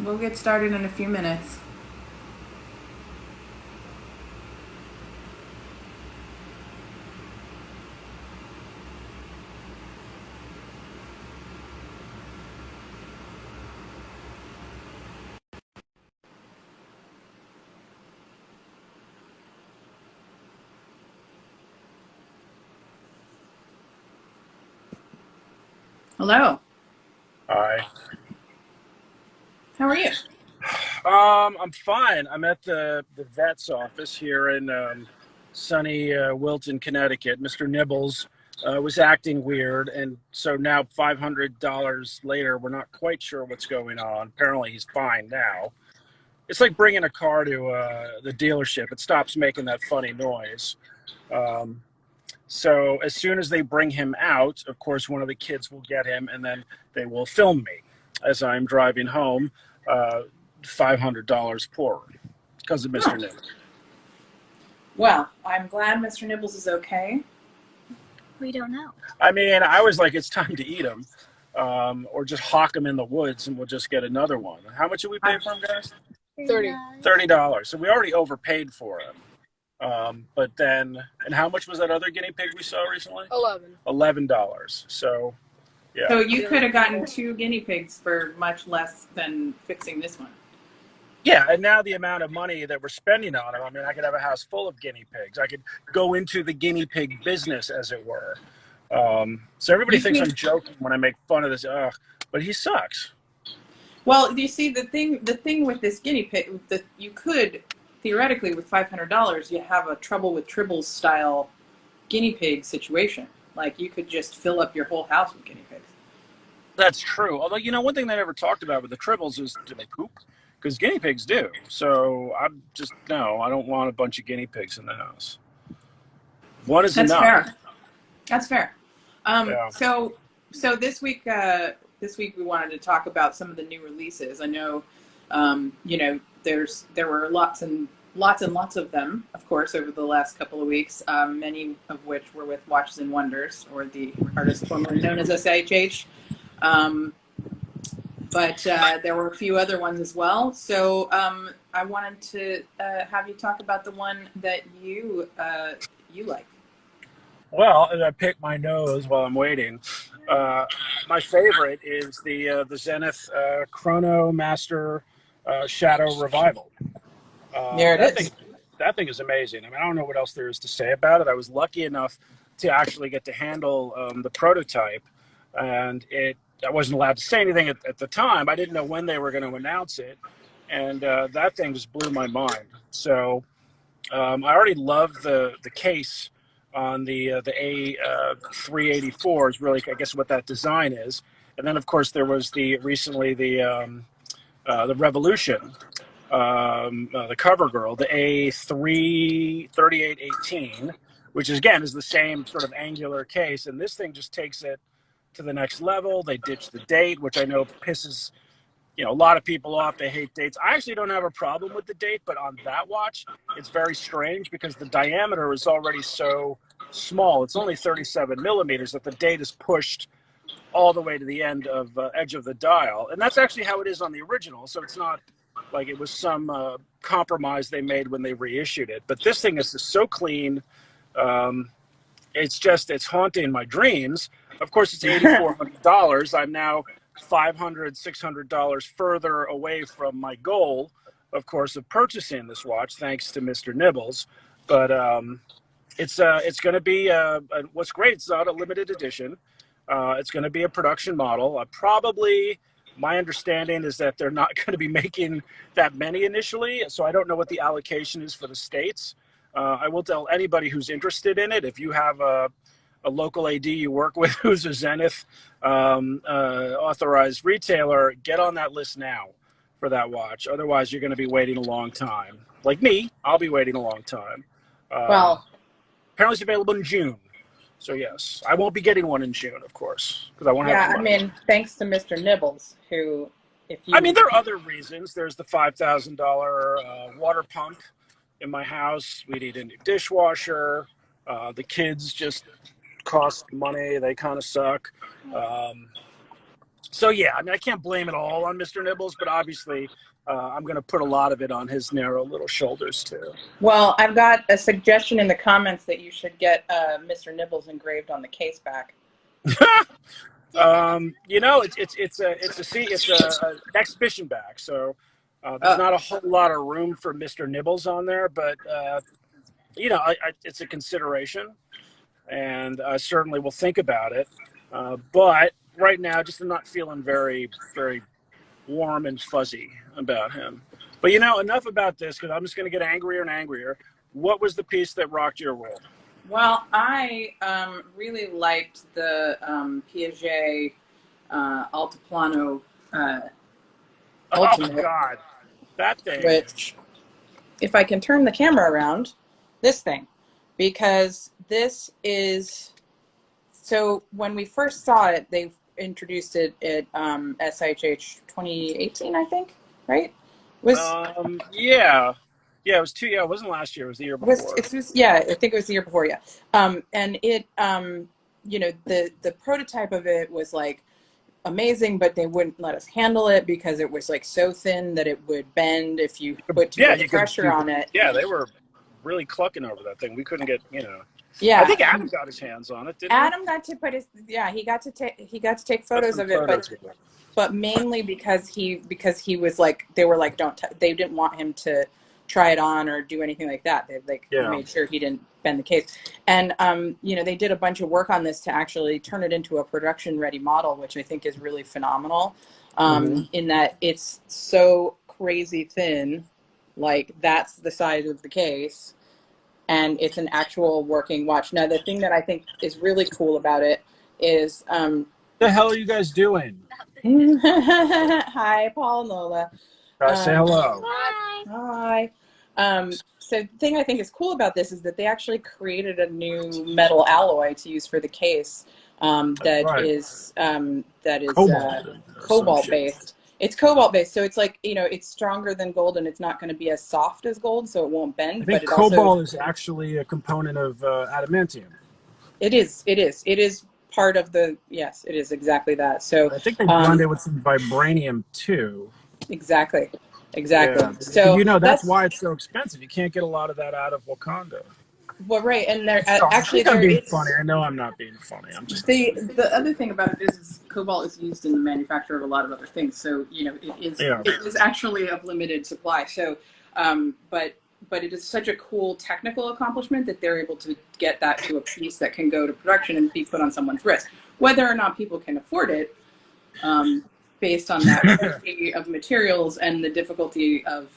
We'll get started in a few minutes. Hello. Hi. How are you? I'm fine. I'm at the vet's office here in sunny Wilton, Connecticut. Mr. Nibbles was acting weird, and so now $500 later, we're not quite sure what's going on. Apparently, he's fine now. It's like bringing a car to the dealership. It stops making that funny noise. Um, so as soon as they bring him out, of course, one of the kids will get him, and then they will film me as I'm driving home. Uh, $500 poorer because of Mr. Huh. Nibbles. Well, I'm glad Mr. Nibbles is okay. We don't know. I mean, I was like, it's time to eat him, or just hawk him in the woods, and we'll just get another one. How much did we pay for him, guys? $30. So we already overpaid for him. But then, and how much was that other guinea pig we saw recently? $11. So, yeah. So you could have gotten 2 guinea pigs for much less than fixing this one. Yeah, and now the amount of money that we're spending on him, I mean, I could have a house full of guinea pigs. I could go into the guinea pig business, as it were. So everybody thinks I'm joking when I make fun of this, but he sucks. Well, you see, the thing with this guinea pig, that you could theoretically, with $500, you have a trouble with tribbles style guinea pig situation. Like you could just fill up your whole house with guinea pigs. That's true. Although, one thing they never talked about with the tribbles is, do they poop? Because guinea pigs do. So no, I don't want a bunch of guinea pigs in the house. One is enough. Fair. That's fair. Yeah. So this week we wanted to talk about some of the new releases. I know, there were lots and lots of them, of course, over the last couple of weeks. Many of which were with Watches and Wonders, or the artist formerly known as SHH. But there were a few other ones as well. So I wanted to have you talk about the one that you like. Well, as I pick my nose while I'm waiting, my favorite is the Zenith Chrono Master Shadow Revival. There it is. That thing is amazing. I mean, I don't know what else there is to say about it. I was lucky enough to actually get to handle the prototype, and I wasn't allowed to say anything at the time. I didn't know when they were going to announce it, and that thing just blew my mind. So I already love the case on the A384 is really, I guess, what that design is. And then, of course, there was recently the Revolution, the cover girl, the A33818, which again is the same sort of angular case. And this thing just takes it to the next level. They ditched the date, which I know pisses a lot of people off. They hate dates. I actually don't have a problem with the date, but on that watch, it's very strange because the diameter is already so small. It's only 37 millimeters that the date is pushed all the way to the end of edge of the dial. And that's actually how it is on the original. So it's not like it was some compromise they made when they reissued it. But this thing is just so clean. It's haunting my dreams. Of course, it's $8,400. I'm now $500, $600 further away from my goal, of course, of purchasing this watch, thanks to Mr. Nibbles. But it's going to be what's great. It's not a limited edition. It's going to be a production model. My understanding is that they're not going to be making that many initially, so I don't know what the allocation is for the States. I will tell anybody who's interested in it, if you have a local AD you work with who's a Zenith authorized retailer, get on that list now for that watch. Otherwise, you're going to be waiting a long time. Like me, I'll be waiting a long time. Well, apparently it's available in June. So yes, I won't be getting one in June, of course, because I won't have. Yeah, I mean, thanks to Mr. Nibbles, who, there are other reasons. There's the $5,000 water pump in my house. We need a new dishwasher. The kids just cost money. They kind of suck. So yeah, I mean, I can't blame it all on Mr. Nibbles, but obviously I'm going to put a lot of it on his narrow little shoulders too. Well, I've got a suggestion in the comments that you should get Mr. Nibbles engraved on the case back. You know, it's an exhibition bag, so there's not a whole lot of room for Mr. Nibbles on there, but you know, it's a consideration, and I certainly will think about it. But right now, just I'm not feeling very, very warm and fuzzy about him. But you know, enough about this because I'm just going to get angrier and angrier. What was the piece that rocked your world? Well, I really liked the Piaget Altiplano Ultimate. Oh God, that thing! Which, if I can turn the camera around, this thing, because this is, so when we first saw it, they introduced it at SIHH 2018, I think, right? Yeah, it was it wasn't last year. It was the year before. Yeah, I think it was the year before. Yeah, and it, you know, the prototype of it was like amazing, but they wouldn't let us handle it because it was like so thin that it would bend if you put too much pressure on it. Yeah, they were really clucking over that thing. We couldn't get, you know. Yeah, I think Adam got his hands on it. Didn't Adam got to put his, yeah, he got to take photos of it, but mainly because he was like, they were like, they didn't want him to try it on or do anything like that. They made sure he didn't bend the case. And you know, they did a bunch of work on this to actually turn it into a production ready model, which I think is really phenomenal. In that it's so crazy thin, like that's the size of the case, and it's an actual working watch. Now, the thing that I think is really cool about it is the hell are you guys doing? Hi, Paul and Lola. Say hello. Hi. So the thing I think is cool about this is that they actually created a new metal alloy to use for the case that is cobalt based. It's cobalt based, so it's like, you know, it's stronger than gold and it's not going to be as soft as gold, so it won't bend. I think but cobalt is actually a component of adamantium. It is part of the, yes, it is exactly that. So I think they blend it with some vibranium too. Exactly. Yeah. So you know, that's why it's so expensive. You can't get a lot of that out of Wakanda. Well, right, and they're actually I'm being funny. I know I'm not being funny. I'm just the other thing about it is cobalt is used in the manufacture of a lot of other things. So you know, it is actually of limited supply. So, but it is such a cool technical accomplishment that they're able to get that to a piece that can go to production and be put on someone's wrist, whether or not people can afford it. Based on that quantity of materials and the difficulty of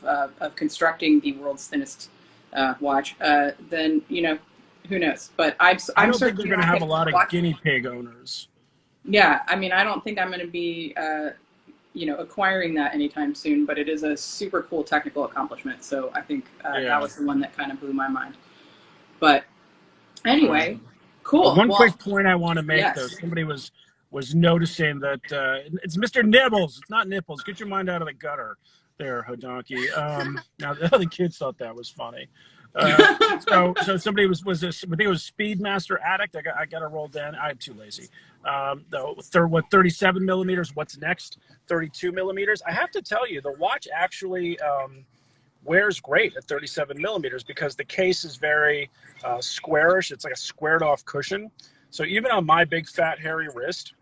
constructing the world's thinnest watch, then, you know, who knows? But I don't think we're going to have a lot of guinea pig owners. Yeah, I mean, I don't think I'm going to be, you know, acquiring that anytime soon. But it is a super cool technical accomplishment. So I think that was the one that kind of blew my mind. But anyway, cool. One quick point I want to make, though. Somebody was noticing that it's Mr. Nibbles. It's not Nipples. Get your mind out of the gutter there, Hodonky. Now, the other kids thought that was funny. So somebody I think it was Speedmaster Addict. I got to roll down. I'm too lazy. 37 millimeters. What's next? 32 millimeters. I have to tell you, the watch actually wears great at 37 millimeters because the case is very squarish. It's like a squared off cushion. So even on my big fat hairy wrist,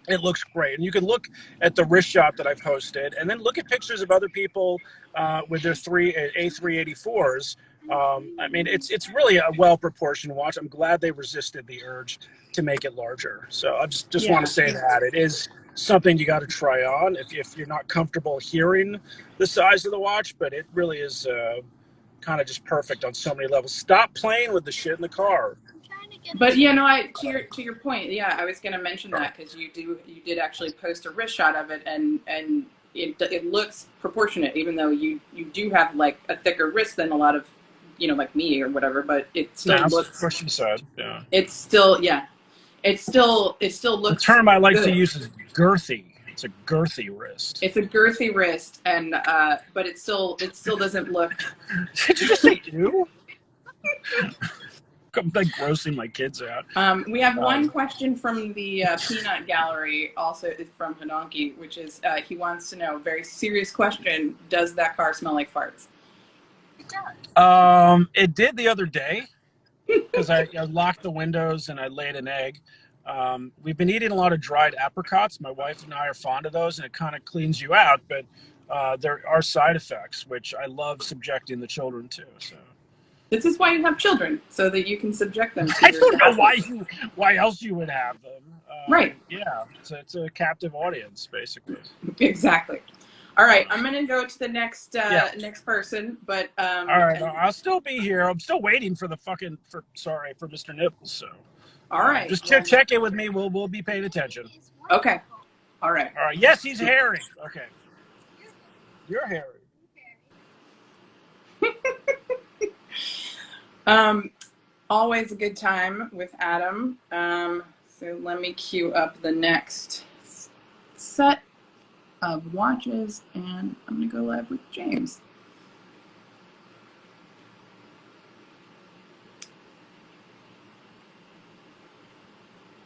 it looks great. And you can look at the wrist shot that I've hosted and then look at pictures of other people with their A384s. I mean, it's really a well-proportioned watch. I'm glad they resisted the urge to make it larger. So I just want to say that. It is something you got to try on if you're not comfortable hearing the size of the watch, but it really is kind of just perfect on so many levels. Stop playing with the shit in the car. But you know, to your point, yeah, I was going to mention that because you did actually post a wrist shot of it, and it looks proportionate, even though you do have like a thicker wrist than a lot of, you know, like me or whatever. But it still looks. Question said, yeah. It still looks. The term I like to use is girthy. It's a girthy wrist. It's a girthy wrist, and but it still doesn't look. Did you just say ew? I'm like grossing my kids out. We have one question from the Peanut Gallery, also from Hadonki, which is he wants to know, very serious question, does that car smell like farts? It does. It did the other day because I locked the windows and I laid an egg. We've been eating a lot of dried apricots. My wife and I are fond of those, and it kind of cleans you out, but there are side effects, which I love subjecting the children to. So. This is why you have children, so that you can subject them to I don't know why else you would have them. Right. Yeah, it's a captive audience, basically. Exactly. All right, I'm going to go to the next next person, but all right, I'll still be here. I'm still waiting for the for Mr. Nibbles. So. All right. Just check in with me. We'll be paying attention. Okay. All right. All right. Yes, he's hairy. Okay. You're hairy. Always a good time with Adam. So let me queue up the next set of watches, and I'm going to go live with James.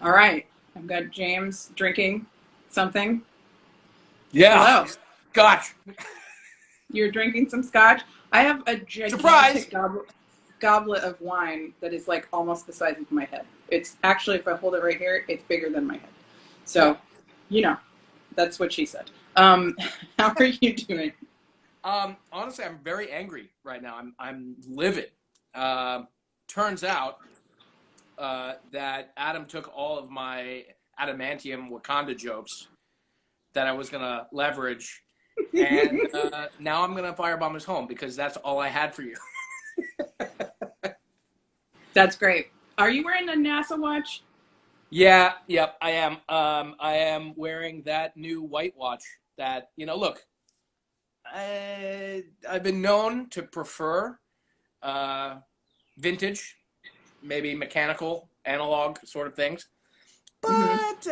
All right. I've got James drinking something. Yeah. Hello. Scotch. You're drinking some scotch? I have a gigantic goblet of wine that is like almost the size of my head. It's actually, if I hold it right here, it's bigger than my head. So, you know, that's what she said. How are you doing? Honestly, I'm very angry right now. I'm livid. Turns out that Adam took all of my adamantium Wakanda jokes that I was gonna leverage, and now I'm gonna firebomb his home because that's all I had for you. That's great. Are you wearing a NASA watch? Yeah, yep, I am. I am wearing that new white watch that, look, I've been known to prefer vintage, maybe mechanical, analog sort of things. But,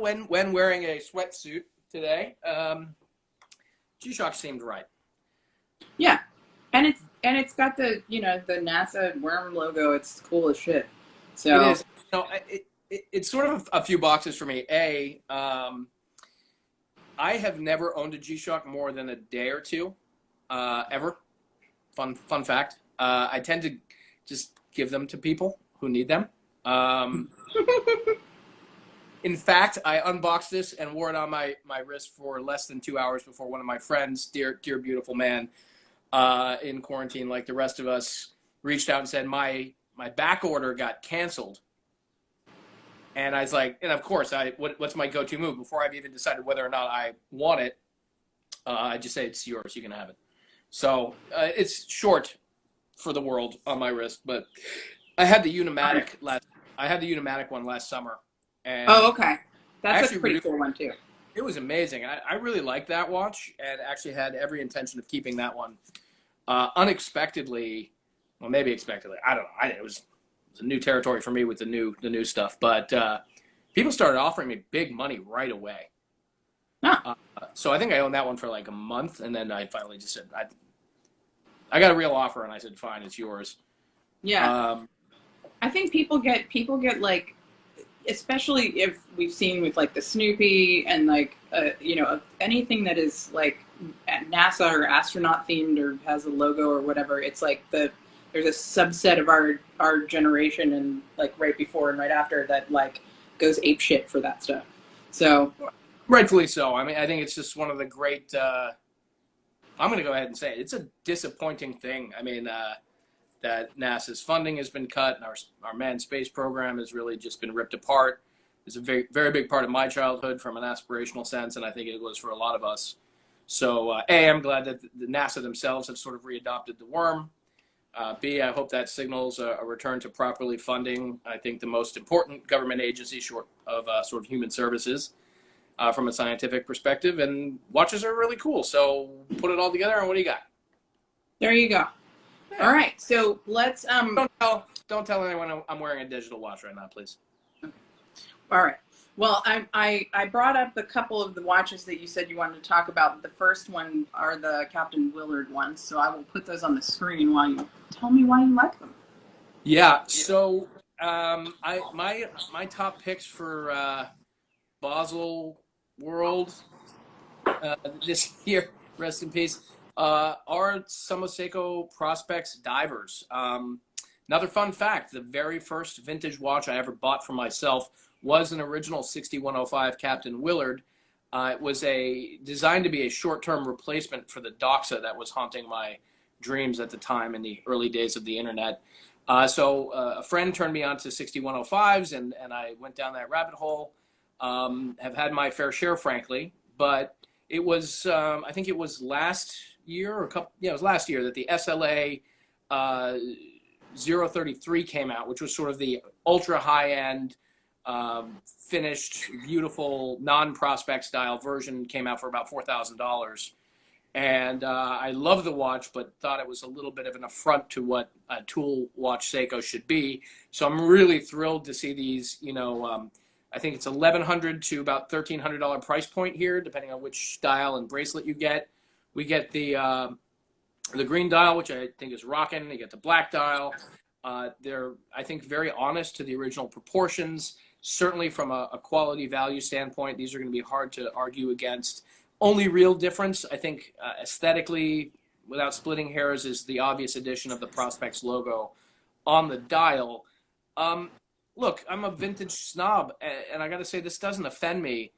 when wearing a sweatsuit today, G-Shock seemed right. Yeah. And it's got the the NASA worm logo. It's cool as shit. So it is. It's sort of a few boxes for me. I have never owned a G-Shock more than a day or two, ever. Fun fact. I tend to just give them to people who need them. In fact, I unboxed this and wore it on my wrist for less than 2 hours before one of my friends, dear beautiful man, in quarantine, like the rest of us, reached out and said, my back order got canceled. And I was like, and of course, what's my go-to move? Before I've even decided whether or not I want it, I just say, it's yours, you can have it. So it's short for the world on my wrist, but I had the Unimatic one last summer. And oh, okay. That's a pretty cool one too. It was amazing. I really liked that watch, and actually had every intention of keeping that one. Unexpectedly, well, maybe expectedly, I don't know. It was a new territory for me with the new stuff. But people started offering me big money right away. Huh. So I think I owned that one for like a month, and then I finally just said, I got a real offer, and I said, fine, it's yours. Yeah. I think people get like, especially if we've seen with like the Snoopy and like anything that is like NASA or astronaut themed or has a logo or whatever, it's like there's a subset of our generation and like right before and right after that like goes apeshit for that stuff. So rightfully so. I mean, I think it's just one of the great I'm going to go ahead and say it. It's a disappointing thing. I mean, that NASA's funding has been cut, and our manned space program has really just been ripped apart. It's a very, very big part of my childhood from an aspirational sense, and I think it was for a lot of us. So, A, I'm glad that the NASA themselves have sort of readopted the worm. B, I hope that signals a return to properly funding, I think, the most important government agency short of sort of human services from a scientific perspective. And watches are really cool. So put it all together, and what do you got? There you go. All right, so let's Don't tell anyone I'm wearing a digital watch right now, please. Okay. All right. Well, I brought up a couple of the watches that you said you wanted to talk about. The first one are the Captain Willard ones, so I will put those on the screen while you tell me why you like them. Yeah. So my top picks for Basel World this year, rest in peace, are some of Seiko Prospects divers. Another fun fact: the very first vintage watch I ever bought for myself was an original 6105 Captain Willard. It was designed to be a short-term replacement for the Doxa that was haunting my dreams at the time in the early days of the internet. So a friend turned me on to 6105s, and I went down that rabbit hole. Have had my fair share, frankly, but it was I think it was last year or it was last year that the SLA 033 came out, which was sort of the ultra high end finished, beautiful, non-prospect style version. Came out for about $4,000. And I love the watch, but thought it was a little bit of an affront to what a tool watch Seiko should be. So I'm really thrilled to see these, I think it's $1,100 to about $1,300 price point here, depending on which style and bracelet you get. We get the green dial, which I think is rocking. You get the black dial. They're, I think, very honest to the original proportions. Certainly from a quality value standpoint, these are going to be hard to argue against. Only real difference, I think, aesthetically, without splitting hairs, is the obvious addition of the Prospects logo on the dial. Look, I'm a vintage snob, and I got to say, this doesn't offend me.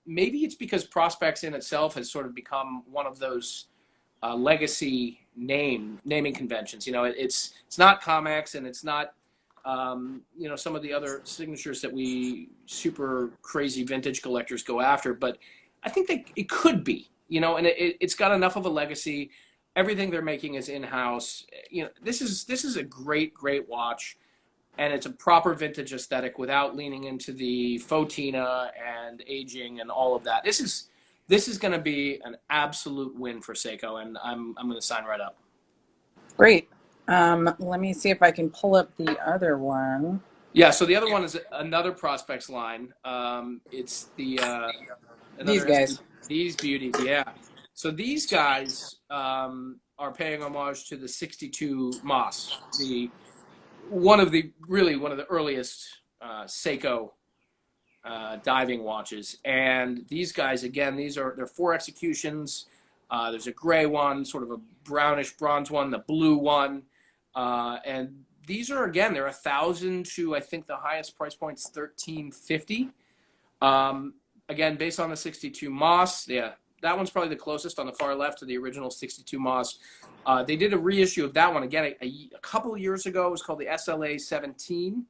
Maybe it's because Prospects in itself has sort of become one of those legacy naming conventions. It's not Comex, and it's not some of the other signatures that we super crazy vintage collectors go after, but I think it could be, and it's got enough of a legacy. Everything they're making is in-house. This is a great watch, and it's a proper vintage aesthetic without leaning into the fauxtina and aging and all of that. This is going to be an absolute win for Seiko, and I'm going to sign right up. Great. Let me see if I can pull up the other one. Yeah, so the other one is another Prospects line. It's the these guys. These beauties, yeah. So these guys are paying homage to the 62 Moss, one of the earliest Seiko diving watches. And these guys, again, they're 4 executions. There's a gray one, sort of a brownish bronze one, the blue one, and these are, again, they're $1,000 to, I think the highest price point's $1,350. Again, based on the 62 Moss, yeah, that one's probably the closest on the far left to the original 62 Moss. They did a reissue of that one again a couple of years ago. It was called the SLA 17,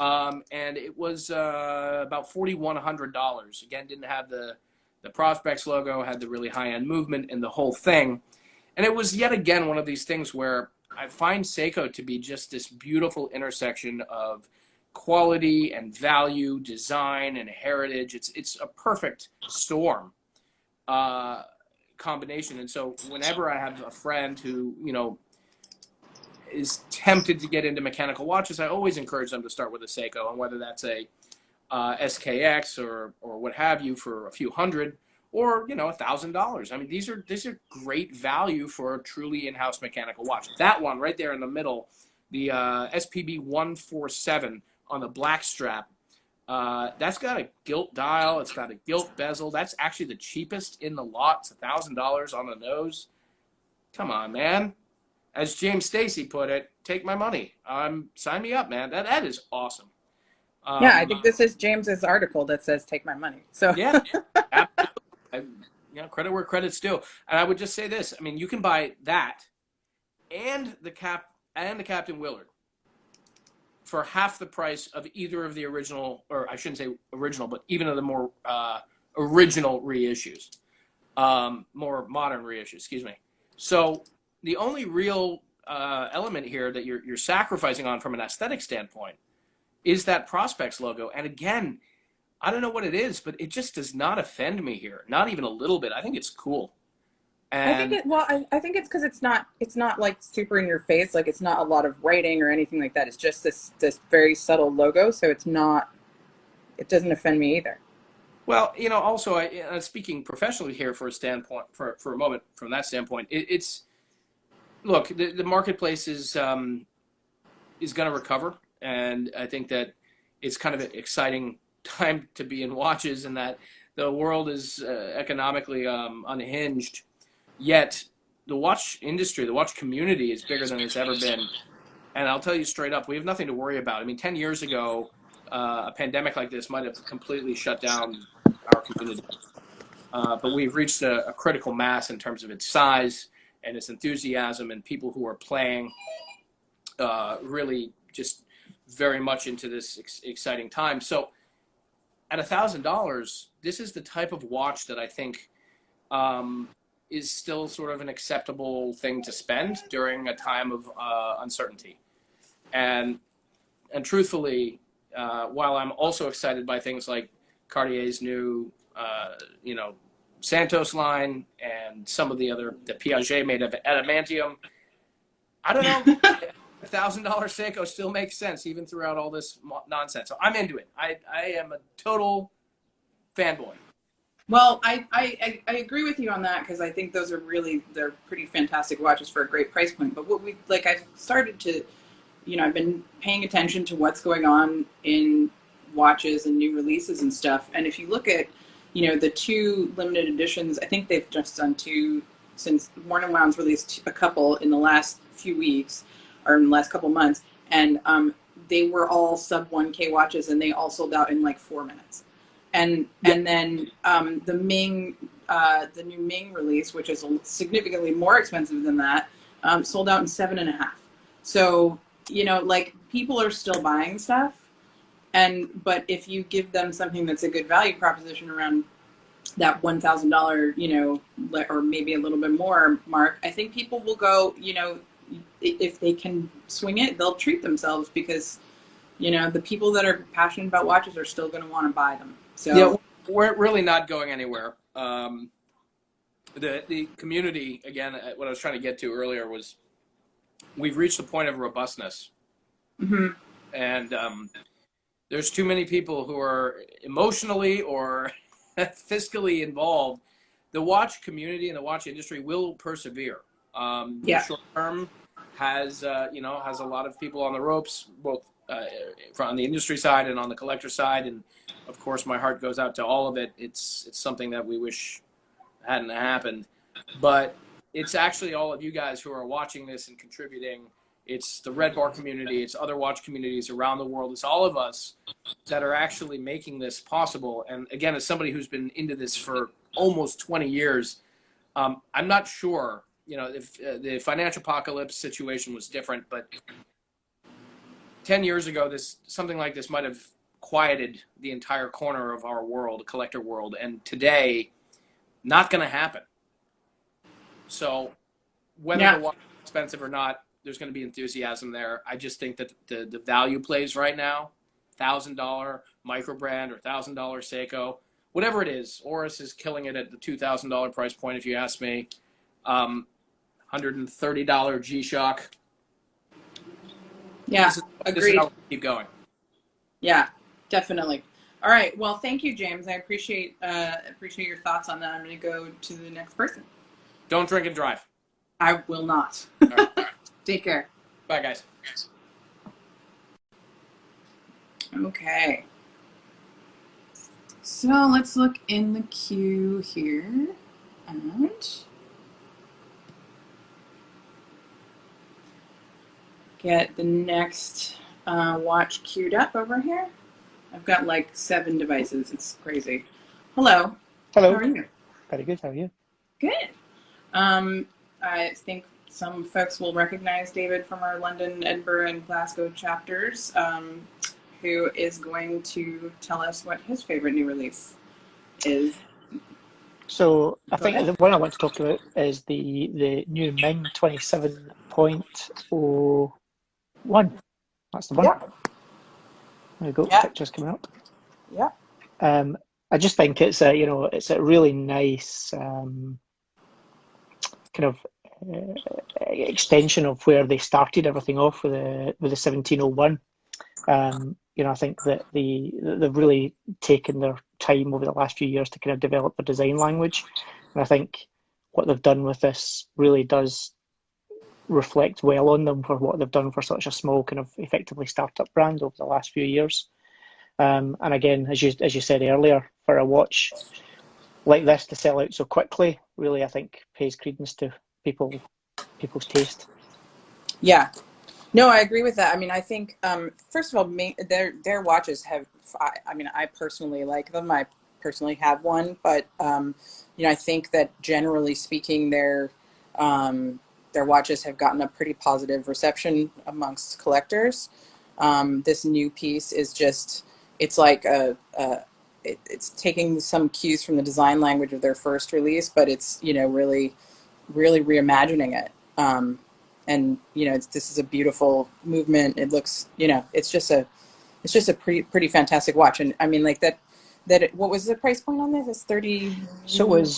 and it was about $4,100. Again, didn't have the Prospects logo, had the really high-end movement and the whole thing. And it was yet again one of these things where I find Seiko to be just this beautiful intersection of quality and value, design and heritage. It's a perfect storm combination. And so whenever I have a friend who, is tempted to get into mechanical watches, I always encourage them to start with a Seiko, and whether that's a SKX or what have you for a few hundred, or $1,000. I mean, these are great value for a truly in-house mechanical watch. That one right there in the middle, the SPB 147 on the black strap, that's got a gilt dial. It's got a gilt bezel. That's actually the cheapest in the lot. It's $1,000 on the nose. Come on, man. As James Stacy put it, take my money. Sign me up, man. That is awesome. Yeah, I think this is James's article that says "take my money." So yeah, absolutely. Credit where credit's due. And I would just say this: I mean, you can buy that and the Captain Willard for half the price of either of the original, or I shouldn't say original, but even of the more original reissues, more modern reissues. Excuse me. So the only real element here that you're sacrificing on from an aesthetic standpoint is that Prospects logo. And again, I don't know what it is, but it just does not offend me here. Not even a little bit. I think it's cool. And I think it's because it's not like super in your face. Like, it's not a lot of writing or anything like that. It's just this very subtle logo. So it doesn't offend me either. Well, also speaking professionally here for a moment from that standpoint, look, the marketplace is is going to recover, and I think that it's kind of an exciting time to be in watches, and that the world is economically unhinged. Yet the watch industry, the watch community, is bigger than it's ever been. And I'll tell you straight up, we have nothing to worry about. I mean, 10 years ago, a pandemic like this might have completely shut down our community. But we've reached a critical mass in terms of its size and its enthusiasm, and people who are playing really just very much into this exciting time. So at $1,000, this is the type of watch that I think is still sort of an acceptable thing to spend during a time of uncertainty. And truthfully, while I'm also excited by things like Cartier's new, Santos line and some of the Piaget made of adamantium, I don't know. $1,000 Seiko still makes sense even throughout all this nonsense. So I'm into it. I am a total fanboy. Well, I agree with you on that, because I think those are they're pretty fantastic watches for a great price point. But what I've started to, I've been paying attention to what's going on in watches and new releases and stuff. And if you look at, the 2 limited editions, I think they've just done 2 since Worn & Wound's released a couple in the last few weeks or in the last couple months. And they were all sub 1K watches, and they all sold out in like 4 minutes. And then the Ming, the new Ming release, which is significantly more expensive than that, sold out in 7.5. So, people are still buying stuff. But if you give them something that's a good value proposition around that $1,000, or maybe a little bit more mark, I think people will go, if they can swing it, they'll treat themselves, because, the people that are passionate about watches are still going to want to buy them. So yeah, we're really not going anywhere. The community, again, what I was trying to get to earlier was we've reached a point of robustness. Mm-hmm. And there's too many people who are emotionally or fiscally involved. The watch community and the watch industry will persevere. Yeah. Short term has a lot of people on the ropes, both on the industry side and on the collector side. And of course, my heart goes out to all of it. It's something that we wish hadn't happened, but it's actually all of you guys who are watching this and contributing. It's the RedBar community. It's other watch communities around the world. It's all of us that are actually making this possible. And again, as somebody who's been into this for almost 20 years, I'm not sure, if the financial apocalypse situation was different, but 10 years ago, something like this might have quieted the entire corner of our world, collector world. And today, not going to happen. So whether the watch is expensive or not, there's going to be enthusiasm there. I just think that the value plays right now, $1,000 micro brand or $1,000 Seiko, whatever it is. Oris is killing it at the $2,000 price point, if you ask me. $130 G-Shock. Yeah, this agreed. is how we keep going. Yeah, definitely. All right. Well, thank you, James. I appreciate your thoughts on that. I'm going to go to the next person. Don't drink and drive. I will not. All right. Take care. Bye, guys. Okay. So let's look in the queue here and get the next watch queued up over here. I've got like 7 devices. It's crazy. Hello. Hello. How are you? Very good. How are you? Good. I think some folks will recognize David from our London, Edinburgh, and Glasgow chapters, who is going to tell us what his favorite new release is. So I think the one I want to talk about is the new Ming 27.01. That's the one. Yeah. There we go. Yeah. Pictures coming up. Yeah. I just think it's a really nice kind of extension of where they started everything off with the 1701. I think that they've really taken their time over the last few years to kind of develop the design language, and I think what they've done with this really does reflect well on them for what they've done for such a small kind of effectively startup brand over the last few years. And again, as you said earlier, for a watch like this to sell out so quickly, really, I think pays credence to people's taste. Yeah. No, I agree with that. I mean, I think first of all, their watches have. I mean, I personally like them. I personally have one, but I think that generally speaking, their watches have gotten a pretty positive reception amongst collectors. This new piece is just. It's like it's taking some cues from the design language of their first release, but it's really reimagining it. And this is a beautiful movement. It looks it's just a pretty fantastic watch. And I mean, like that what was the price point on this? It's 30. So it was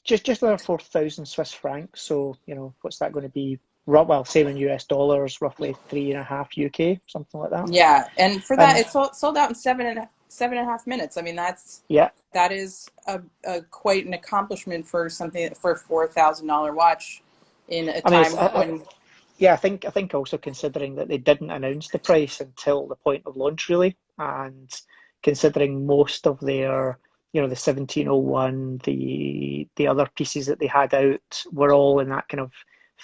just under 4,000 Swiss francs. So what's that going to be? Well, same in US dollars, roughly 3.5 UK, something like that. Yeah, and for that, it sold out in seven and a half minutes. I mean, that is a quite an accomplishment for a $4,000 watch in a time when. Yeah, I think also considering that they didn't announce the price until the point of launch, really, and considering most of their, the 1701, the other pieces that they had out were all in that kind of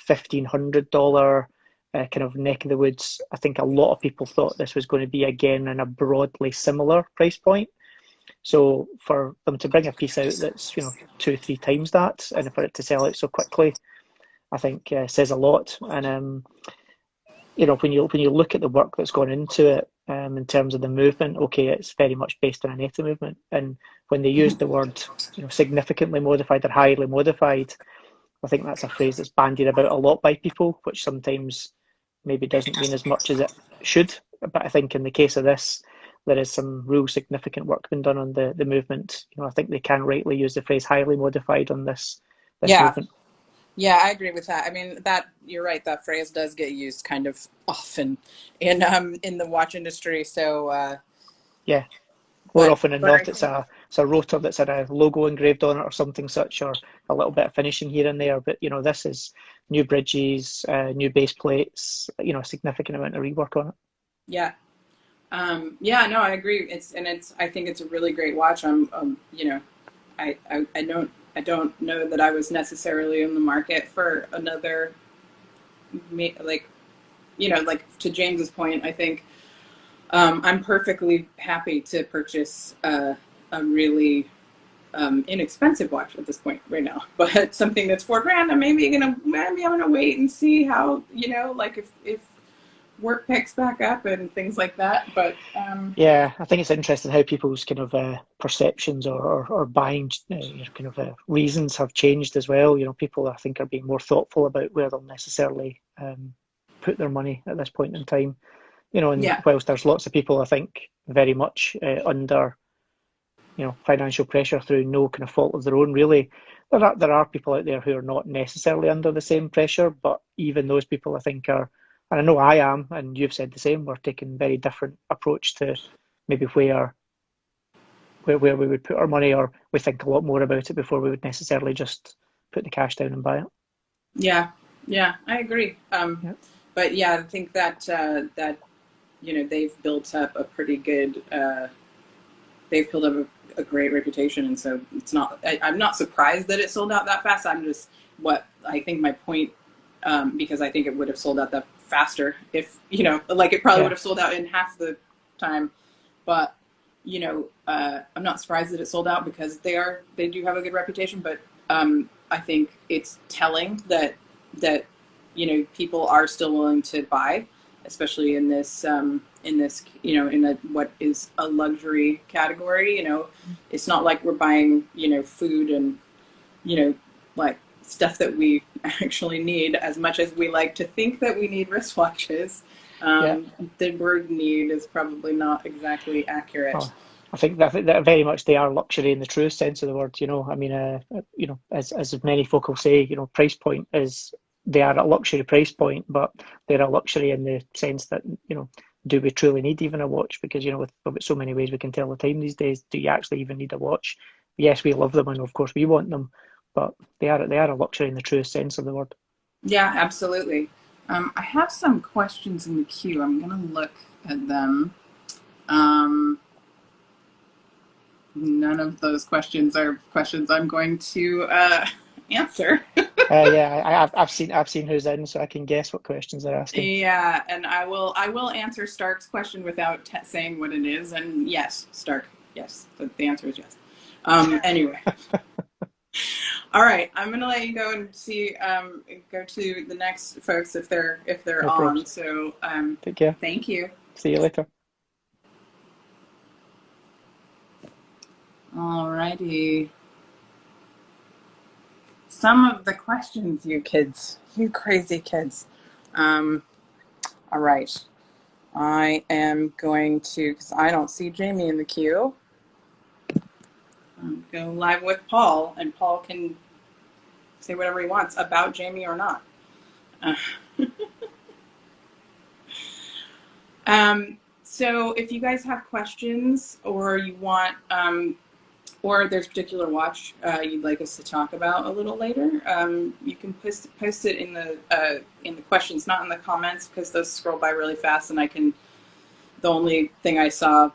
$1,500 kind of neck of the woods. I think a lot of people thought this was going to be again in a broadly similar price point. So for them to bring a piece out that's 2-3 times that, and for it to sell out so quickly, I think says a lot. And when you look at the work that's gone into it in terms of the movement, okay, it's very much based on an ETA movement. And when they use the word significantly modified or highly modified, I think that's a phrase that's bandied about a lot by people, which sometimes maybe doesn't mean as much as it should. But I think in the case of this, there is some real significant work been done on the movement. I think they can rightly use the phrase highly modified on this movement. Yeah, I agree with that. I mean, you're right. That phrase does get used kind of often in the watch industry. So yeah, more often than not, it's a rotor that's had a logo engraved on it or something such, or a little bit of finishing here and there. But this is new bridges, new base plates. A significant amount of rework on it. Yeah. No, I agree. I think it's a really great watch. I don't know that I was necessarily in the market for another, like to James's point, I think I'm perfectly happy to purchase a really inexpensive watch at this point right now, but something that's $4,000, maybe I'm gonna wait and see how if work picks back up and things like that. But yeah, I think it's interesting how people's kind of perceptions or buying kind of reasons have changed as well. People I think are being more thoughtful about where they'll necessarily put their money at this point in time. Whilst there's lots of people I think very much under financial pressure through no kind of fault of their own, really, there are people out there who are not necessarily under the same pressure, but even those people I think are. And I know I am, and you've said the same, we're taking a very different approach to maybe where we would put our money, or we think a lot more about it before we would necessarily just put the cash down and buy it. Yeah, I agree. But yeah, I think that they've built up a pretty good, they've built up a great reputation, and so it's not. I'm not surprised that it sold out that fast. I'm just I think my point, because I think it would have sold out that faster if it probably would have sold out in half the time, but I'm not surprised that it sold out because they do have a good reputation. But I think it's telling that people are still willing to buy, especially in this what is a luxury category. It's not like we're buying food and like stuff that we actually need as much as we like to think that we need wristwatches. The word need is probably not exactly accurate. Oh, I think that very much they are luxury in the truest sense of the word. I mean, as many folk will say, price point is, they are a luxury price point, but they're a luxury in the sense that, do we truly need even a watch? Because, with so many ways we can tell the time these days, do you actually even need a watch? Yes, we love them, and of course we want them, but they are a luxury in the truest sense of the word. Yeah, absolutely. I have some questions in the queue. I'm going to look at them. Um, None of those questions are questions I'm going to answer. Yeah, I've seen who's in, so I can guess what questions they're asking. Yeah, and I will answer Stark's question without saying what it is. And yes, Stark, yes, the answer is yes. Anyway, all right, I'm gonna let you go and see go to the next folks if they're No on. probs. So Take care. thank you. See you later. All righty. Some of the questions, you kids, you crazy kids. All right. I am going to, because I don't see Jamie in the queue, go live with Paul, and Paul can say whatever he wants about Jamie or not. So if you guys have questions or you want, or there's a particular watch you'd like us to talk about a little later, you can post it in the questions, not in the comments, because those scroll by really fast, and the only thing I saw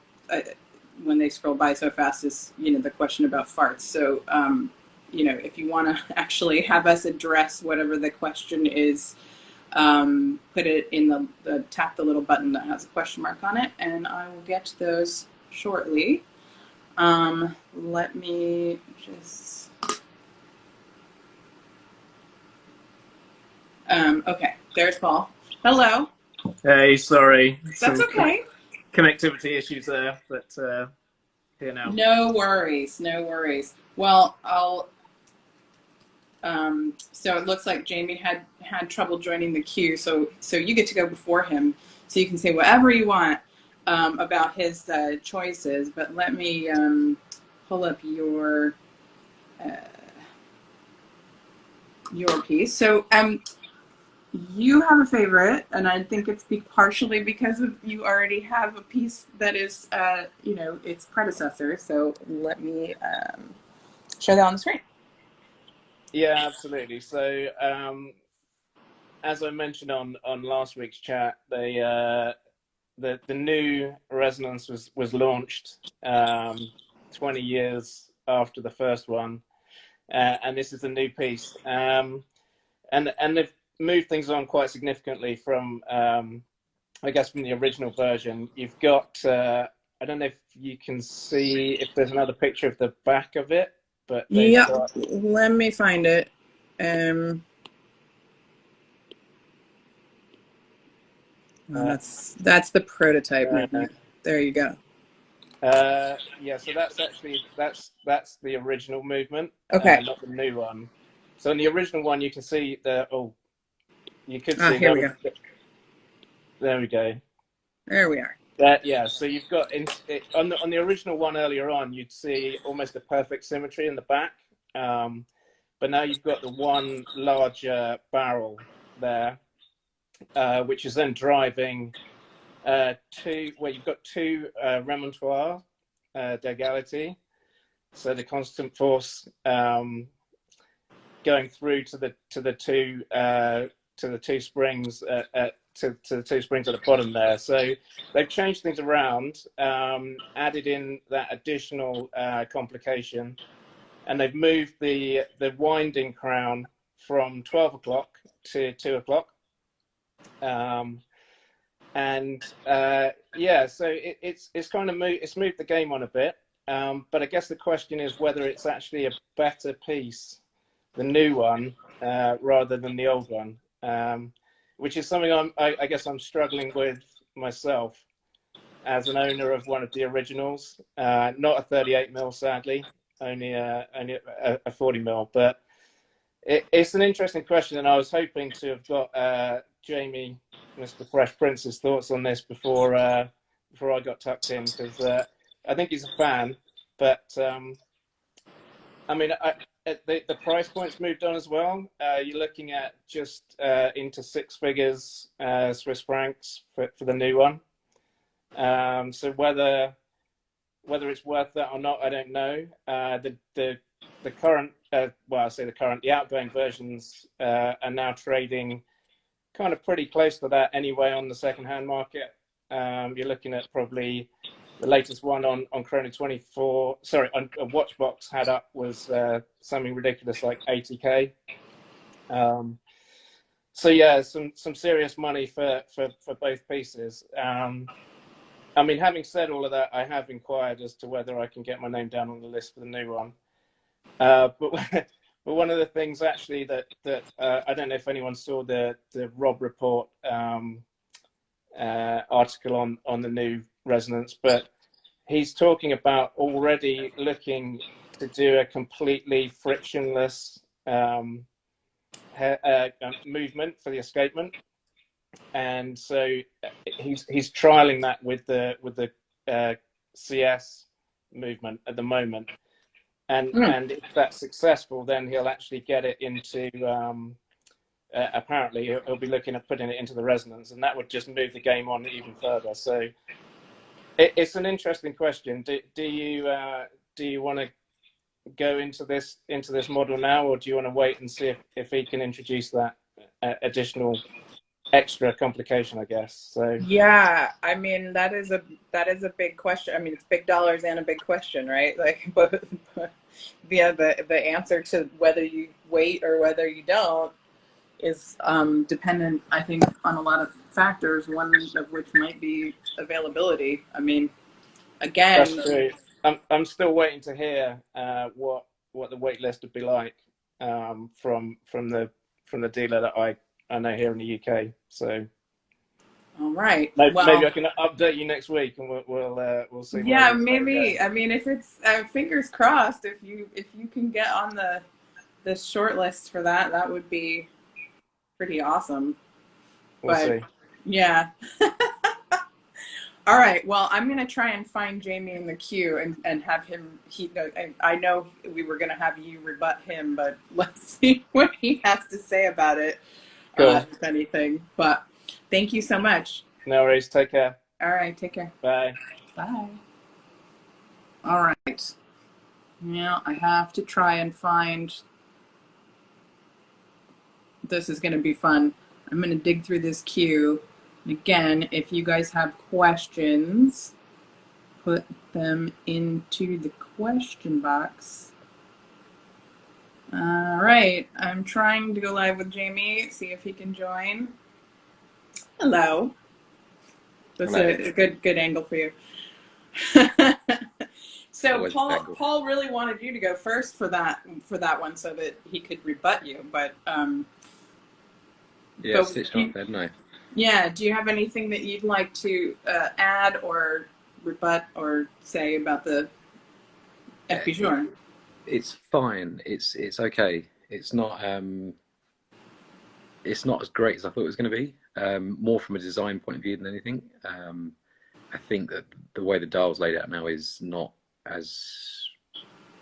when they scroll by so fast is, the question about farts. So, if you want to actually have us address whatever the question is, put it in tap the little button that has a question mark on it, and I will get to those shortly. Let me just, okay, there's Paul. Hello. Hey, sorry. That's okay. Connectivity issues there, but here now. No worries, no worries. Well, so it looks like Jamie had trouble joining the queue, so you get to go before him, so you can say whatever you want about his choices. But let me pull up your piece. So you have a favorite, and I think it's partially because of you already have a piece that is its predecessor. So let me show that on the screen. Yeah, absolutely. So as I mentioned on last week's chat, the new Resonance was launched 20 years after the first one, and this is a new piece, and they've moved things on quite significantly from I guess from the original version. You've got I don't know if you can see if there's another picture of the back of it, but yeah, let me find it. That's the prototype movement. There you go. Yeah, so that's actually that's the original movement, okay, not the new one. So in the original one, you can see you could see here we go. There we go. There we are. Yeah, so you've got on the original one earlier on, you'd see almost a perfect symmetry in the back, but now you've got the one larger barrel there, which is then driving you've got two remontoirs d'égalité, so the constant force going through to the two springs to the two springs at the bottom there. So they've changed things around, added in that additional complication, and they've moved the winding crown from 12 o'clock to 2 o'clock. So it's kind of moved the game on a bit, but I guess the question is whether it's actually a better piece, the new one, rather than the old one, which is something I guess I'm struggling with myself as an owner of one of the originals. Not a 38mm, sadly, only a 40mm, but it's an interesting question, and I was hoping to have got Jamie, Mr. Fresh Prince's thoughts on this before I got tucked in, because I think he's a fan. But I mean, the price point's moved on as well. You're looking at just into 6 figures Swiss francs for the new one. So whether it's worth that or not, I don't know. The current, well, I say the current, the outgoing versions are now trading kind of pretty close to that anyway on the second-hand market. You're looking at probably the latest one on Chrono 24, sorry, on Watchbox had up was something ridiculous like 80K. So yeah, some serious money for both pieces. I mean, having said all of that, I have inquired as to whether I can get my name down on the list for the new one. But but one of the things actually that I don't know if anyone saw the Rob Report article on the new Resonance, but he's talking about already looking to do a completely frictionless movement for the escapement, and so he's trialing that with the CS movement at the moment, and if that's successful, then he'll actually get it into apparently he'll be looking at putting it into the Resonance, and that would just move the game on even further. So it's an interesting question. Do you want to go into this model now, or do you want to wait and see if he can introduce that additional extra complication, I guess? So yeah, I mean, that is a big question. I mean, it's big dollars and a big question, right? Like, but yeah, the answer to whether you wait or whether you don't is dependent, I think, on a lot of factors, one of which might be availability. I mean, again, that's true. I'm still waiting to hear what the wait list would be like from the dealer that I know here in the UK. So all right, maybe well, I can update you next week, and we'll see. Yeah, maybe. I mean, if it's fingers crossed, if you can get on the short list for that, that would be pretty awesome. We'll But see. yeah. All right. Well, I'm gonna try and find Jamie in the queue and have him. I know we were gonna have you rebut him, but let's see what he has to say about it, Cool. if anything. But thank you so much. No worries. Take care. All right. Take care. Bye. Bye. All right. Now I have to try and find. This is going to be fun. I'm going to dig through this queue. Again, if you guys have questions, put them into the question box. All right. I'm trying to go live with Jamie, see if he can join. Hello. That's a good angle for you. So Paul really wanted you to go first for that one so that he could rebut you, but yeah, stitched off there, didn't I? Yeah. Do you have anything that you'd like to add or rebut or say about the FP Jour? It's fine. It's okay. It's not as great as I thought it was going to be. More from a design point of view than anything. I think that the way the dial's laid out now is not as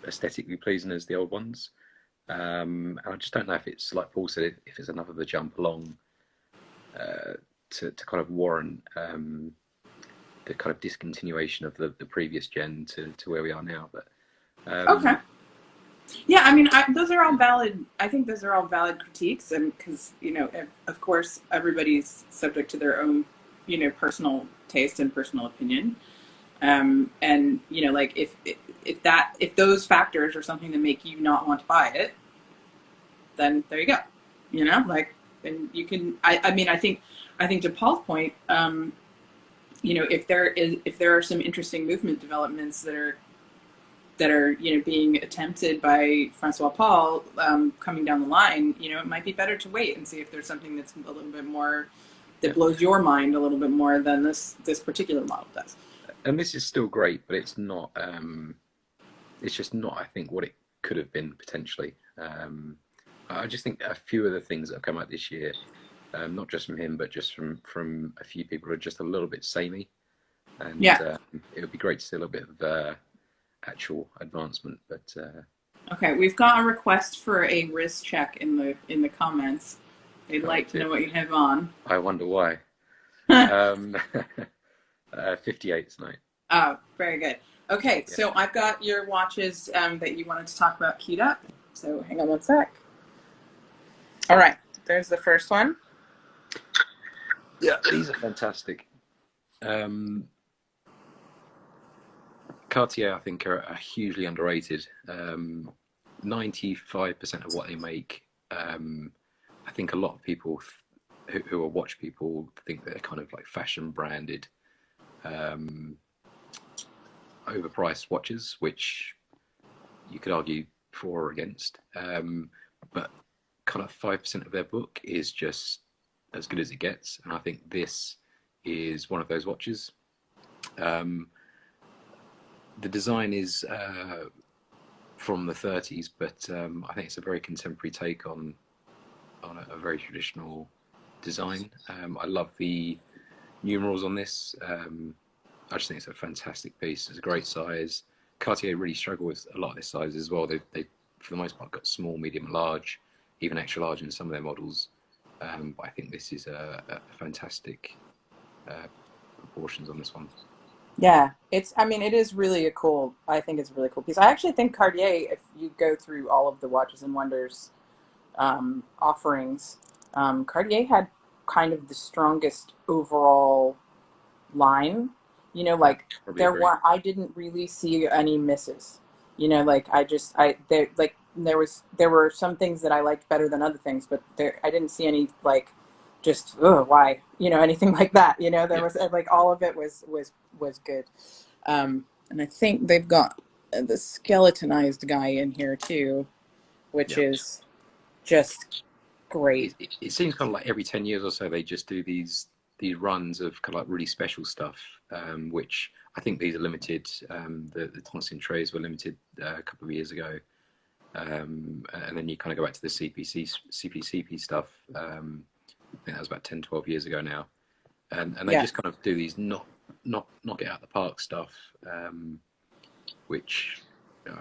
aesthetically pleasing as the old ones. And I just don't know if it's, like Paul said, if it's enough of a jump along to kind of warrant the kind of discontinuation of the previous gen to where we are now. But okay. Yeah, I mean, those are all valid. I think those are all valid critiques, and because of course, everybody's subject to their own, personal taste and personal opinion. And like if those factors are something that make you not want to buy it, then there you go. And you can. I mean, I think to Paul's point, if there are some interesting movement developments that are being attempted by Francois Paul coming down the line, it might be better to wait and see if there's something that's a little bit more that blows your mind a little bit more than this particular model does. And this is still great, but it's not. It's just not, I think, what it could have been potentially. I just think a few of the things that have come out this year, not just from him, but just from a few people, are just a little bit samey. And it would be great to see a little bit of actual advancement. But okay, we've got a request for a wrist check in the comments. They'd like to know what you have on. I wonder why. 58 tonight. Oh, very good. Okay, Yeah. so I've got your watches that you wanted to talk about queued up. So hang on one sec. All right, there's the first one. Yeah, these are fantastic. Cartier, I think, are hugely underrated. 95% of what they make, I think a lot of people who are watch people think they're kind of like fashion branded, overpriced watches, which you could argue for or against. But kind of 5% of their book is just as good as it gets. And I think this is one of those watches. The design is from the 30s, but I think it's a very contemporary take on a very traditional design. I love the numerals on this. I just think it's a fantastic piece. It's a great size. Cartier really struggle with a lot of their sizes as well. They for the most part, got small, medium, large, even extra large in some of their models. But I think this is a fantastic proportions on this one. Yeah, I mean, it is really I think it's a really cool piece. I actually think Cartier, if you go through all of the Watches and Wonders offerings, Cartier had kind of the strongest overall line. You know, like I didn't really see any misses. You know, like there were some things that I liked better than other things, but I didn't see any like just why, you know, anything like that. You know, there was like all of it was good. And I think they've got the skeletonized guy in here too, which is just great. It seems kind of like every 10 years or so they just do these runs of kind of like really special stuff, which I think these are limited. The Tonstin trays were limited a couple of years ago, and then you kind of go back to the CPCP stuff. I think that was about 10, 12 years ago now, and they just kind of do these knock it out of the park stuff, which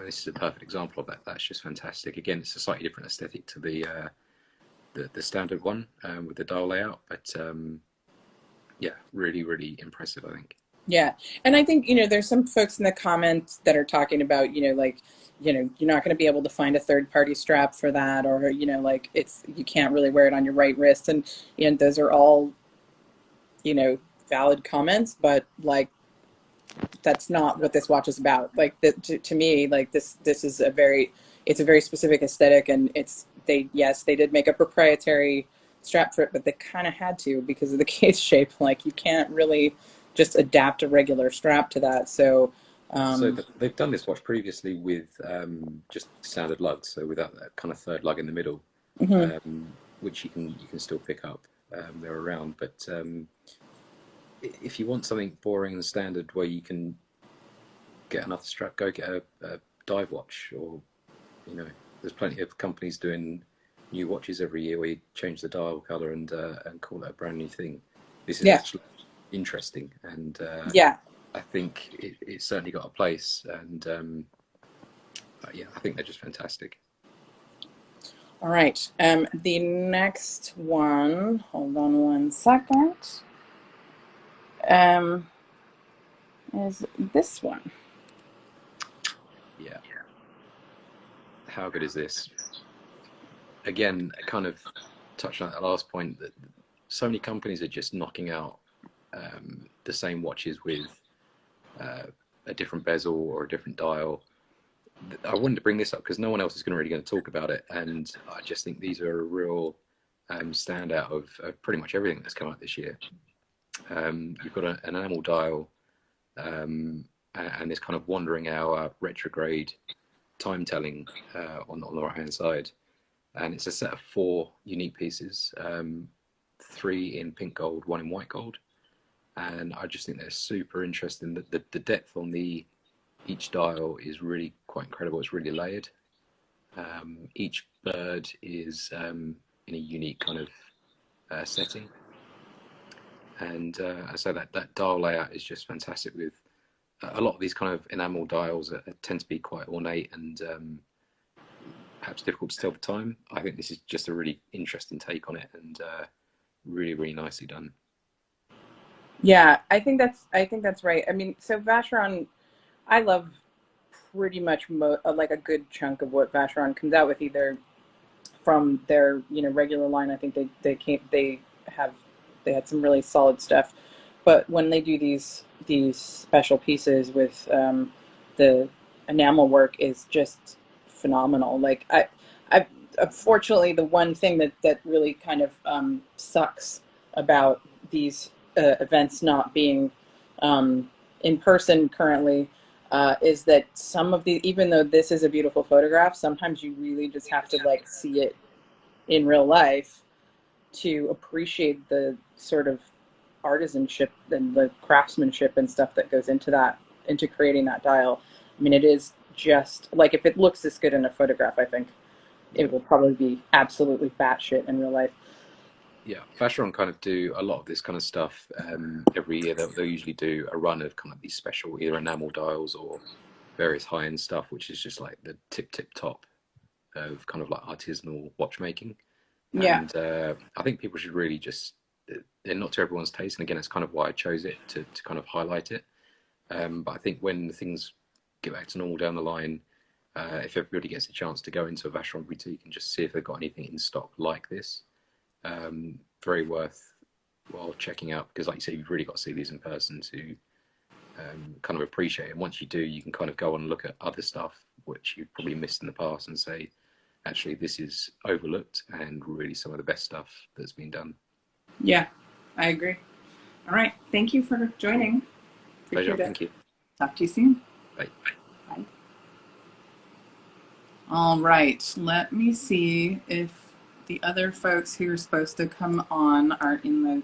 this is a perfect example of that. That's just fantastic. Again, it's a slightly different aesthetic to the standard one with the dial layout, but yeah, really, really impressive, I think. Yeah, and I think, you know, there's some folks in the comments that are talking about, you know, like, you know, you're not going to be able to find a third-party strap for that, or, you know, like you can't really wear it on your right wrist, and those are all, you know, valid comments, but like that's not what this watch is about. Like to me, like this is it's a very specific aesthetic, and they did make a proprietary strap for it, but they kind of had to because of the case shape. Like you can't really just adapt a regular strap to that. So they've done this watch previously with just standard lugs, so without that kind of third lug in the middle, which you can still pick up. They're around, but if you want something boring and standard where you can get another strap, go get a dive watch, or you know, there's plenty of companies doing new watches every year where you change the dial color and call it a brand new thing. This is actually interesting, and I think it's certainly got a place, and yeah, I think they're just fantastic. All right, the next one, hold on one second, is this one. Yeah. How good is this? Again, kind of touching on that last point, that so many companies are just knocking out the same watches with a different bezel or a different dial. I wanted to bring this up because no one else is really going to talk about it, and I just think these are a real standout of pretty much everything that's come out this year. You've got an enamel dial and this kind of wandering hour retrograde time telling on the right hand side, and it's a set of 4 unique pieces, 3 in pink gold, 1 in white gold, and I just think they're super interesting. The depth on each dial is really quite incredible. It's really layered. Each bird is in a unique kind of setting, and so that dial layout is just fantastic. With a lot of these kind of enamel dials tend to be quite ornate and perhaps difficult to tell the time. I think this is just a really interesting take on it, and really, really nicely done. Yeah, I think that's right. I mean, so Vacheron, I love pretty much like a good chunk of what Vacheron comes out with, either from their regular line. I think have they had some really solid stuff, but when they do these special pieces with the enamel work is just phenomenal. Like I unfortunately, the one thing that really kind of sucks about these events not being in person currently is that some of the, even though this is a beautiful photograph, sometimes you really just have to like see it in real life to appreciate the sort of artisanship and the craftsmanship and stuff that goes into that, into creating that dial. I mean, it is just like, if it looks this good in a photograph, I think it will probably be absolutely batshit in real life. Yeah, Vacheron kind of do a lot of this kind of stuff every year. They'll usually do a run of kind of these special either enamel dials or various high-end stuff, which is just like the tip top of kind of like artisanal watchmaking. Yeah. And I think people should really just, they're not to everyone's taste. And again, it's kind of why I chose it to kind of highlight it. But I think when things get back to normal down the line, if everybody gets a chance to go into a Vacheron boutique and just see if they've got anything in stock like this, very worthwhile checking out, because like you say, you've really got to see these in person to kind of appreciate it. And once you do, you can kind of go on and look at other stuff which you've probably missed in the past and say, actually, this is overlooked and really some of the best stuff that's been done. Yeah, I agree. All right. Thank you for joining. Pleasure. Thank you. Talk to you soon. Bye. Bye. All right. Let me see if the other folks who are supposed to come on are in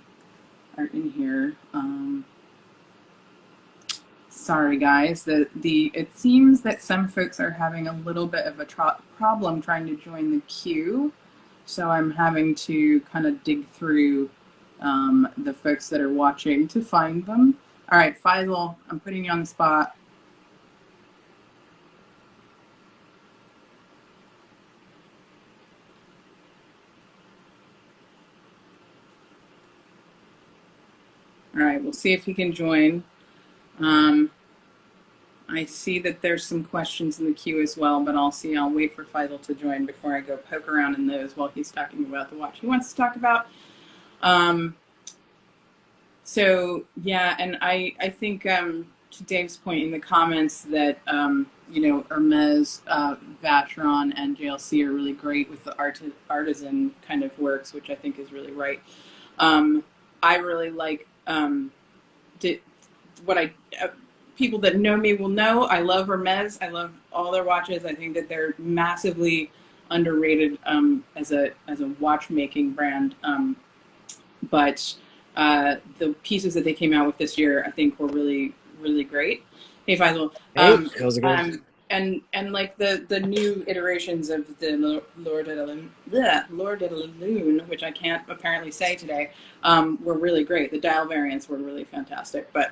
here. Sorry, guys. It seems that some folks are having a little bit of a problem trying to join the queue, so I'm having to kind of dig through the folks that are watching to find them. All right, Faisal, I'm putting you on the spot. All right, we'll see if he can join. I see that there's some questions in the queue as well, but I'll wait for Faisal to join before I go poke around in those while he's talking about the watch he wants to talk about. So yeah, and I think to Dave's point in the comments that Hermes, Vacheron, and JLC are really great with the artisan kind of works, which I think is really right. I really like people that know me will know I love Hermes. I love all their watches. I think that they're massively underrated as a watchmaking brand. But the pieces that they came out with this year, I think, were really, really great. Hey, Faisal. Hey, how's it going? And like the new iterations of the Lord de la Lune, which I can't apparently say today, were really great. The dial variants were really fantastic. But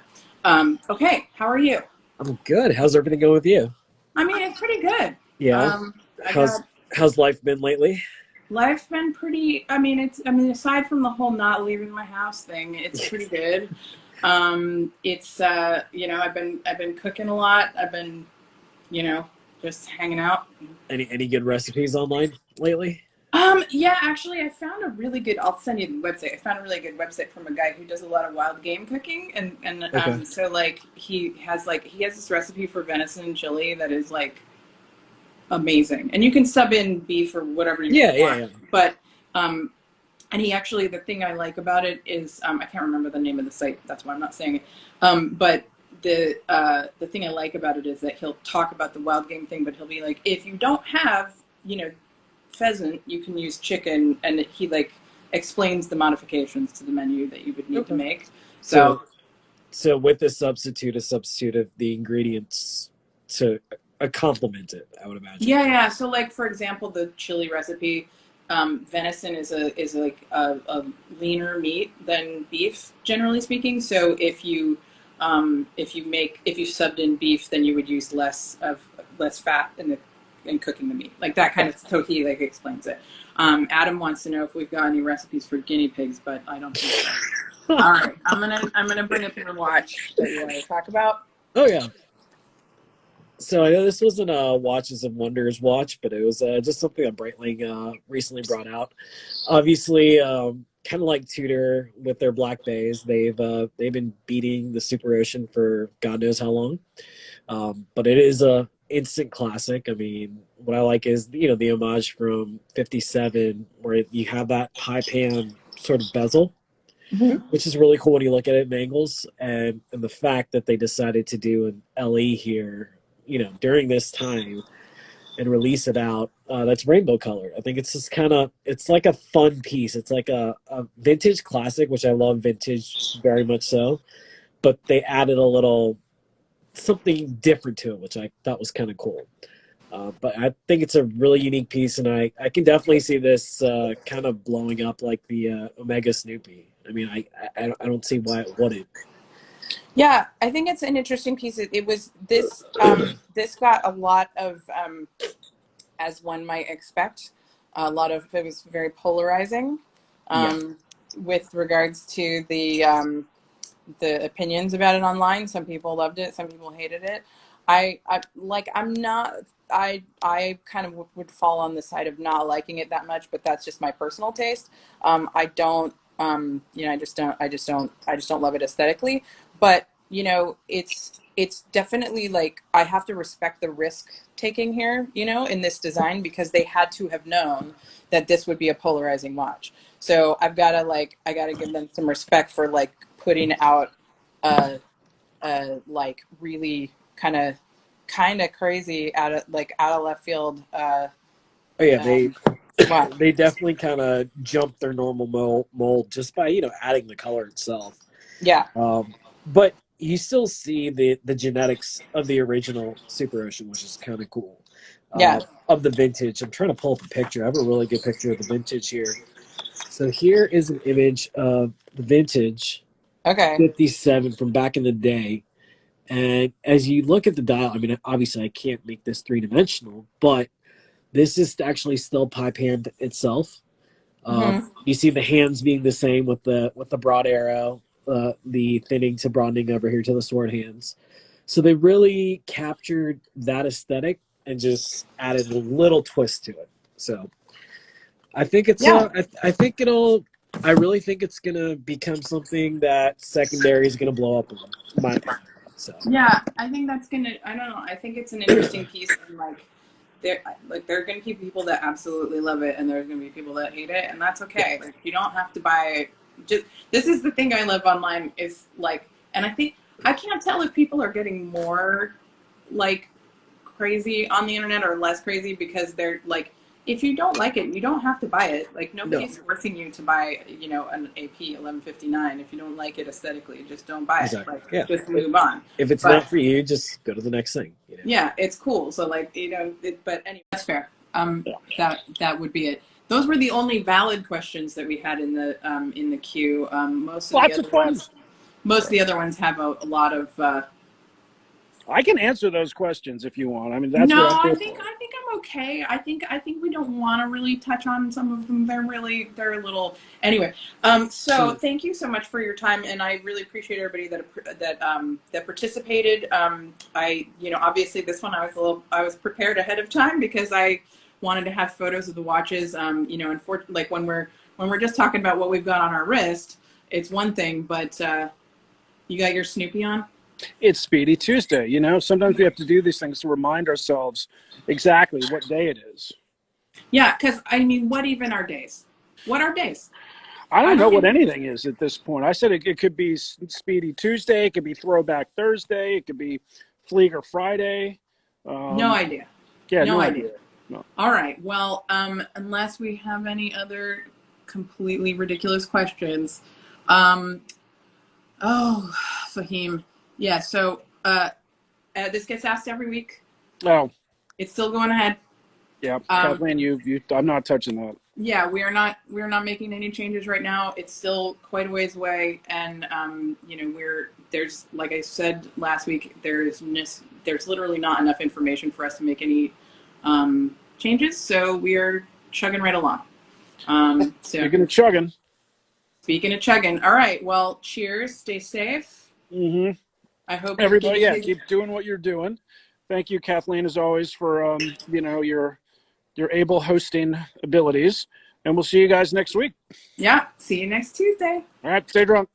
okay, how are you? I'm good. How's everything going with you? I mean, it's pretty good. Yeah. How's life been lately? Life's been pretty. Aside from the whole not leaving my house thing, it's pretty good. It's I've been cooking a lot. I've been, just hanging out. Any good recipes online lately? Yeah, actually, I found a really good. I'll send you the website. I found a really good website from a guy who does a lot of wild game cooking, and Okay. so like he has this recipe for venison and chili that is like amazing, and you can sub in beef or whatever you want. Yeah. But and he actually, the thing I like about it is I can't remember the name of the site. That's why I'm not saying it. But the thing I like about it is that he'll talk about the wild game thing, but he'll be like, if you don't have pheasant, you can use chicken, and he like explains the modifications to the menu that you would need to make. So with the substitute, a substitute of the ingredients to complement it, I would imagine. Yeah. So like, for example, the chili recipe, venison is like a leaner meat than beef, generally speaking. So if you subbed in beef, then you would use less fat in cooking the meat, like that kind of. So he like explains it. Adam wants to know if we've got any recipes for guinea pigs, but I don't think so. All right, I'm gonna bring up your watch that you want to talk about. Oh yeah. So I know this wasn't a Watches and Wonders watch, but it was just something that Breitling recently brought out. Obviously, kind of like Tudor with their Black Bays, they've been beating the Super Ocean for God knows how long. But it is a instant classic. I mean, what I like is the homage from '57, where you have that high pan sort of bezel, which is really cool when you look at it in angles, and the fact that they decided to do an LE here, during this time and release it out. That's rainbow color. I think it's just it's like a fun piece. It's like a vintage classic, which I love vintage very much so, but they added a little something different to it, which I thought was kind of cool. But I think it's a really unique piece, and I can definitely see this kind of blowing up like the Omega Snoopy. I mean, I don't see why it wouldn't. Yeah, I think it's an interesting piece. It was this this got a lot of as one might expect, a lot of it was very polarizing with regards to the opinions about it online. Some people loved it, some people hated it. I kind of would fall on the side of not liking it that much, but that's just my personal taste. I don't I just don't love it aesthetically, but it's definitely like I have to respect the risk taking here, in this design, because they had to have known that this would be a polarizing watch. So I gotta give them some respect for like putting out like really kind of crazy out of left field. Oh yeah, Wow. they definitely kind of jumped their normal mold just by adding the color itself. Yeah. But you still see the genetics of the original Super Ocean, which is kind of cool. Yeah. Of the vintage. I'm trying to pull up a picture. I have a really good picture of the vintage here. So here is an image of the vintage 57 from back in the day. And as you look at the dial, I mean, obviously I can't make this three-dimensional, but this is actually still pie panned itself. You see the hands being the same with the broad arrow, the thinning to broadening over here to the sword hands. So they really captured that aesthetic and just added a little twist to it. So I think it's I really think it's gonna become something that secondary is gonna blow up in my opinion. So yeah, I think that's gonna. I don't know. I think it's an interesting piece, and there are gonna be people that absolutely love it, and there's gonna be people that hate it, and that's okay. Like you don't have to buy. This is the thing I love online is and I think I can't tell if people are getting more crazy on the internet or less crazy because they're if you don't like it, you don't have to buy it. Like nobody's forcing you to buy, an AP 1159. If you don't like it aesthetically, just don't buy it. Just move on. If it's not for you, just go to the next thing. Yeah, it's cool. So but anyway, that's fair. That would be it. Those were the only valid questions that we had in the queue. Most of the other ones have a lot of. I can answer those questions if you want. I mean, that's no. what I'm I think I'm okay. I think we don't want to really touch on some of them. They're a little anyway. So thank you so much for your time, and I really appreciate everybody that participated. Obviously this one I was prepared ahead of time because I wanted to have photos of the watches. Unfortunately, when we're just talking about what we've got on our wrist, it's one thing, but you got your Snoopy on. It's Speedy Tuesday. Sometimes we have to do these things to remind ourselves exactly what day it is. Yeah, because I mean, what even are days? What are days? I don't know what anything is at this point. I said it could be Speedy Tuesday, it could be Throwback Thursday, it could be Flieger Friday. No idea. Yeah, no idea. No. All right. Well, unless we have any other completely ridiculous questions. Fahim. Yeah, so this gets asked every week. Oh. It's still going ahead. Yeah, Kathleen, I'm not touching that. Yeah, we're not making any changes right now. It's still quite a ways away, and there's like I said last week, there's literally not enough information for us to make any changes. So we are chugging right along. Speaking of chugging. Speaking of chugging, all right. Well, cheers. Stay safe. Mm-hmm. I hope everybody, keep doing what you're doing. Thank you, Kathleen, as always, for your able hosting abilities. And we'll see you guys next week. Yeah. See you next Tuesday. All right. Stay drunk.